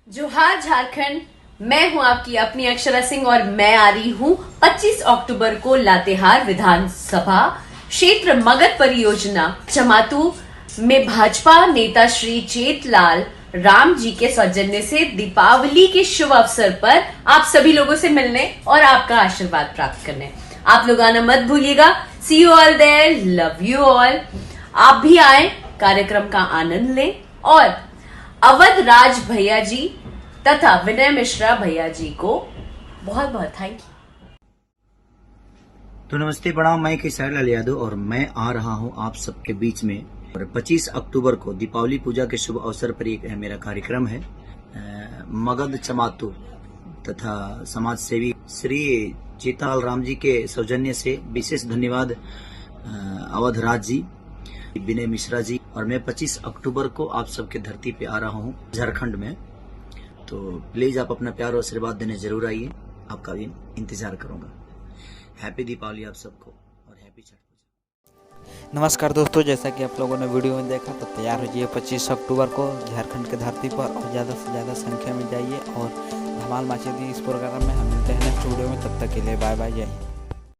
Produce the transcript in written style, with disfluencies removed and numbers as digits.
जोहार झारखंड। मैं हूं आपकी अपनी अक्षरा सिंह और मैं आ रही हूं 25 अक्टूबर को लातेहार विधानसभा क्षेत्र मगध परियोजना चमातू में भाजपा नेता श्री जेठलाल राम जी के सौजन्य से दीपावली के शुभ अवसर पर आप सभी लोगों से मिलने और आपका आशीर्वाद प्राप्त करने। आप लोग आना मत भूलिएगा। See you all there, love you all. आप भी आए, कार्यक्रम का आनंद लें और अवध राज भैया जी तथा विनय मिश्रा भैया जी को बहुत बहुत थैंक यू। तो नमस्ते, प्रणाम। मैं खेसारी लाल यादव और मैं आ रहा हूं आप सबके बीच में। और 25 अक्टूबर को दीपावली पूजा के शुभ अवसर पर एक मेरा कार्यक्रम है। मगध चमातू तथा समाज सेवी श्री जेठालाल राम जी के सौजन्य से विशेष धन्यवाद अवध राज जी, विनय मिश्रा जी। और मैं 25 अक्टूबर को आप सबके धरती पे आ रहा हूं झारखंड में। तो प्लीज आप अपना प्यार और आशीर्वाद देने जरूर आइए, आपका भी इंतजार करूंगा। हैप्पी दीपावली आप सबको और हैप्पी छठ पूजा। नमस्कार दोस्तों, जैसा कि आप लोगों ने वीडियो में देखा तो तैयार हो जाइए 25 अक्टूबर को झारखंड के धरती पर और ज़्यादा से ज़्यादा संख्या में जाइए और धमाल मचा दिए इस प्रोग्राम में। हम मिलते हैं नेक्स्ट वीडियो में, तब तक के लिए बाय बाय, जय हिंद।